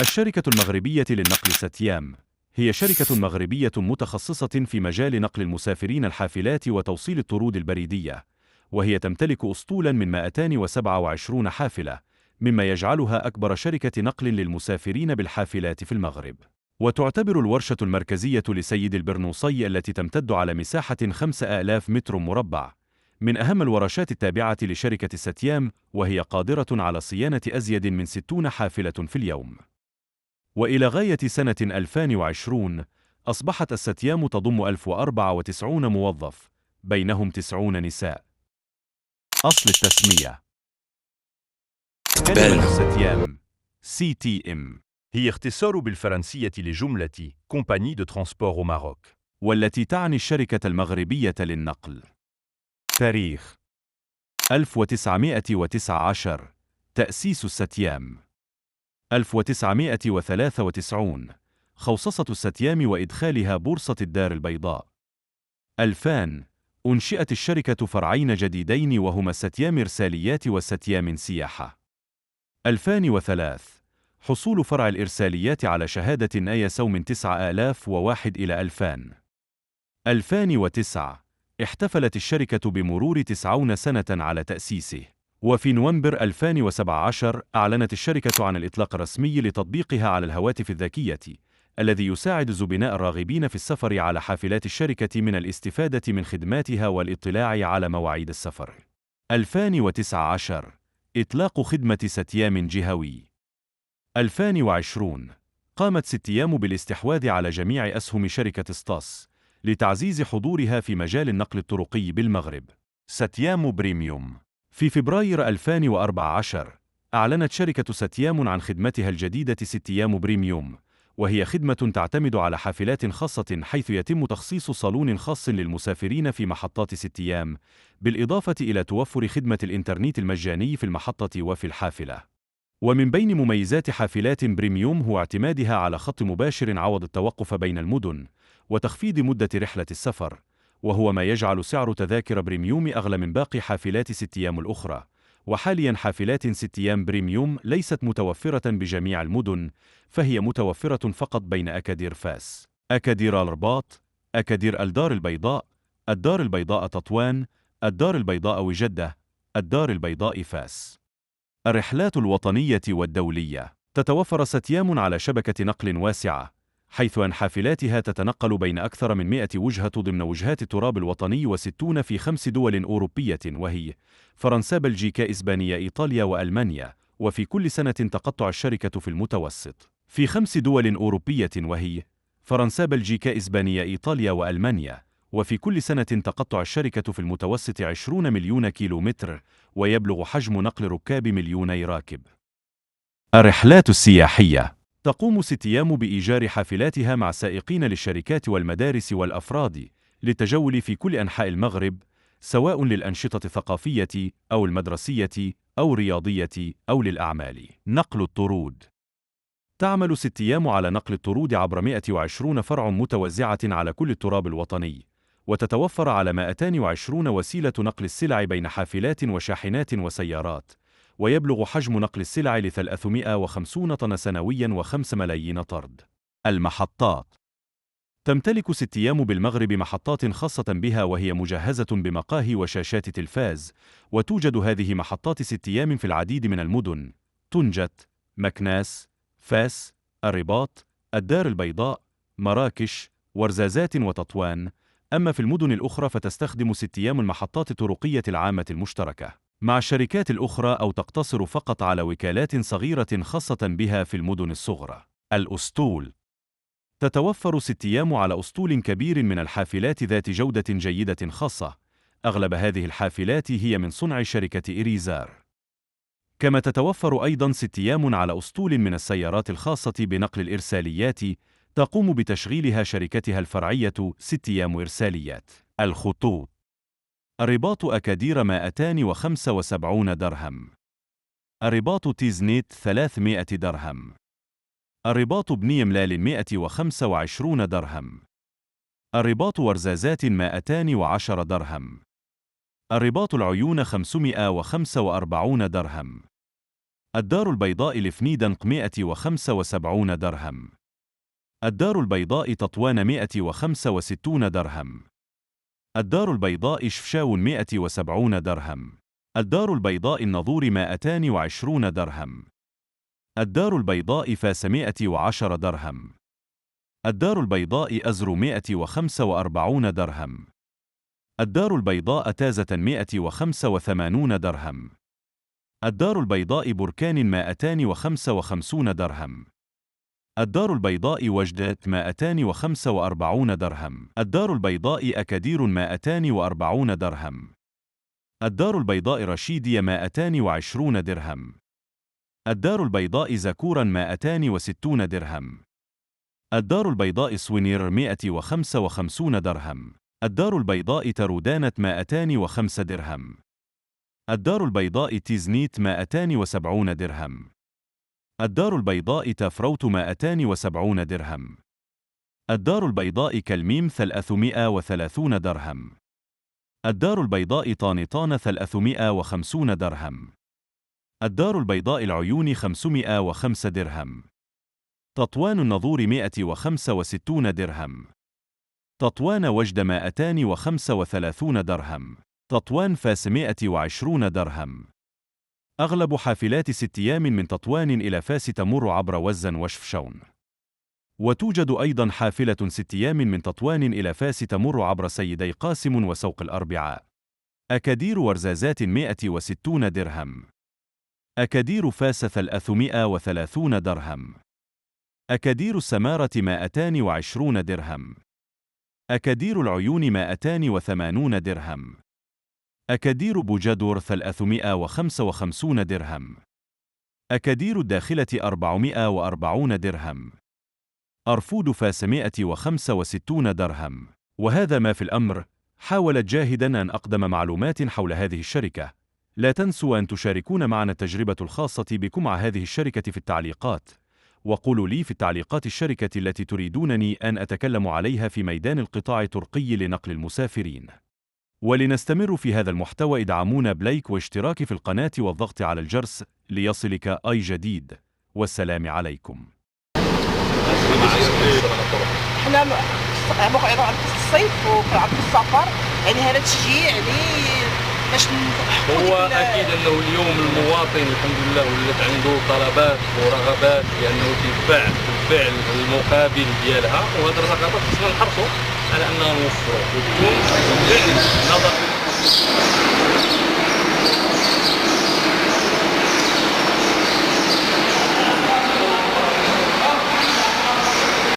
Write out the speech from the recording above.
الشركة المغربية للنقل ستيام هي شركة مغربية متخصصة في مجال نقل المسافرين الحافلات وتوصيل الطرود البريدية، وهي تمتلك أسطولاً من 227 حافلة، مما يجعلها أكبر شركة نقل للمسافرين بالحافلات في المغرب. وتعتبر الورشة المركزية لسيد البرنوصي التي تمتد على مساحة 5000 متر مربع من أهم الورشات التابعة لشركة ستيام، وهي قادرة على صيانة أزيد من 60 حافلة في اليوم. وإلى غاية سنة 2020 أصبحت الستيام تضم 1094 موظف، بينهم 90 نساء. أصل التسمية: كلمة ستيام CTM هي اختصار بالفرنسية لجملة Compagnie de Transport au Maroc، والتي تعني الشركة المغربية للنقل. تاريخ: 1919 تأسيس الستيام. 1993 خوصصة الستيام وإدخالها بورصة الدار البيضاء. 2000 أنشئت الشركة فرعين جديدين وهما ستيام إرساليات وستيام سياحة. 2003 حصول فرع الإرساليات على شهادة ايسو من 9001 إلى 2000. 2009 احتفلت الشركة بمرور 90 سنة على تأسيسه. وفي نوفمبر 2017 أعلنت الشركة عن الإطلاق الرسمي لتطبيقها على الهواتف الذكية، الذي يساعد الزبناء الراغبين في السفر على حافلات الشركة من الاستفادة من خدماتها والاطلاع على مواعيد السفر. 2019 إطلاق خدمة ستيام جهوي. 2020 قامت ستيام بالاستحواذ على جميع أسهم شركة ستاس لتعزيز حضورها في مجال النقل الطرقي بالمغرب. ستيام بريميوم. في فبراير 2014 أعلنت شركة ستيام عن خدمتها الجديدة ستيام بريميوم، وهي خدمة تعتمد على حافلات خاصة حيث يتم تخصيص صالون خاص للمسافرين في محطات ستيام، بالإضافة إلى توفر خدمة الإنترنت المجاني في المحطة وفي الحافلة. ومن بين مميزات حافلات بريميوم هو اعتمادها على خط مباشر عوض التوقف بين المدن، وتخفيض مدة رحلة السفر، وهو ما يجعل سعر تذاكر بريميوم أغلى من باقي حافلات ستيام الأخرى. وحاليا حافلات ستيام بريميوم ليست متوفرة بجميع المدن، فهي متوفرة فقط بين أكادير فاس، أكادير الرباط، أكادير الدار البيضاء، الدار البيضاء تطوان، الدار البيضاء وجدة، الدار البيضاء فاس. الرحلات الوطنية والدولية. تتوفر ستيام على شبكة نقل واسعة، حيث أن حافلاتها تتنقل بين أكثر من 100 وجهة ضمن وجهات التراب الوطني و60 في 5 دول أوروبية، وهي فرنسا، بلجيكا، إسبانيا، إيطاليا وألمانيا. وفي كل سنة تقطع الشركة في المتوسط في 5 دول أوروبية، وهي فرنسا، بلجيكا، إسبانيا، إيطاليا وألمانيا. وفي كل سنة تقطع الشركة في المتوسط 20 مليون كيلومتر، ويبلغ حجم نقل ركاب 2,000,000 راكب. الرحلات السياحية. تقوم ستيام بإيجار حافلاتها مع سائقين للشركات والمدارس والأفراد للتجول في كل أنحاء المغرب، سواء للأنشطة الثقافية أو المدرسية أو الرياضية أو للأعمال. نقل الطرود. تعمل ستيام على نقل الطرود عبر 120 فرع متوزعة على كل التراب الوطني، وتتوفر على 220 وسيلة نقل السلع بين حافلات وشاحنات وسيارات، ويبلغ حجم نقل السلع ل 350 طن سنويا و5 ملايين طرد. المحطات. تمتلك ستيام بالمغرب محطات خاصة بها، وهي مجهزة بمقاهي وشاشات تلفاز، وتوجد هذه محطات ستيام في العديد من المدن: طنجة، مكناس، فاس، الرباط، الدار البيضاء، مراكش، ورزازات وتطوان. أما في المدن الأخرى فتستخدم ستيام المحطات الطرقية العامة المشتركة مع الشركات الأخرى، أو تقتصر فقط على وكالات صغيرة خاصة بها في المدن الصغرى. الأسطول. تتوفر ستيام على أسطول كبير من الحافلات ذات جودة جيدة خاصة. أغلب هذه الحافلات هي من صنع شركة إريزار. كما تتوفر أيضا ستيام على أسطول من السيارات الخاصة بنقل الإرساليات، تقوم بتشغيلها شركتها الفرعية ستيام إرساليات. الخطوط. الرباط أكادير 275 درهم. الرباط تيزنيت 300 درهم. الرباط بني ملال 125 درهم. الرباط ورزازات 210 درهم. الرباط العيون 545 درهم. الدار البيضاء لفنيدنق 175 درهم. الدار البيضاء تطوان 165 درهم. الدار البيضاء شفشاون 170 درهم. الدار البيضاء النظور 220 درهم. الدار البيضاء فاس 110 درهم. الدار البيضاء أزر 145 درهم. الدار البيضاء تازة 185 درهم. الدار البيضاء بركان 255 درهم. الدار البيضاء وجدات 245 درهم. الدار البيضاء أكادير 240 درهم. الدار البيضاء رشيدية 220 درهم. الدار البيضاء زكورا 260 درهم. الدار البيضاء سوينير 155 درهم. الدار البيضاء ترودانة 205 درهم. الدار البيضاء تيزنيت 270 درهم. الدار البيضاء تافروت 270 درهم. الدار البيضاء كلميم 330 درهم. الدار البيضاء طانطان 350 درهم. الدار البيضاء العيون 505 درهم. تطوان النظور 165 درهم. تطوان وجد 235 درهم. تطوان فاس 120 درهم. أغلب حافلات 6 أيام من تطوان إلى فاس تمر عبر وزن وشفشون. وتوجد أيضا حافلة 6 أيام من تطوان إلى فاس تمر عبر سيدي قاسم وسوق الأربعاء. أكادير ورزازات 160 درهم. أكادير فاس 330 درهم. أكادير السمارة 220 درهم. أكادير العيون 280 درهم. أكادير بوجادور 355 درهم. أكادير الداخلة 440 درهم. أرفود فاس 165 درهم. وهذا ما في الأمر. حاولت جاهدا أن أقدم معلومات حول هذه الشركة. لا تنسوا أن تشاركون معنا التجربة الخاصة بكم مع هذه الشركة في التعليقات. وقولوا لي في التعليقات الشركة التي تريدونني أن أتكلم عليها في ميدان القطاع الطرقي لنقل المسافرين. ولنستمر في هذا المحتوى ادعمونا بلايك واشتراك في القناة والضغط على الجرس ليصلك أي جديد. والسلام عليكم. احنا موعظة عن الصيف وعن السفر، يعني هذا تشجيع يعني باش هو اكيد انه اليوم المواطن الحمد لله ولات عنده طلبات ورغبات بانه تدفع بالفعل المقابل ديالها، وهذه الرغبات خصنا نحرصوا على اننا نوفروا وتكون بالفعل نظر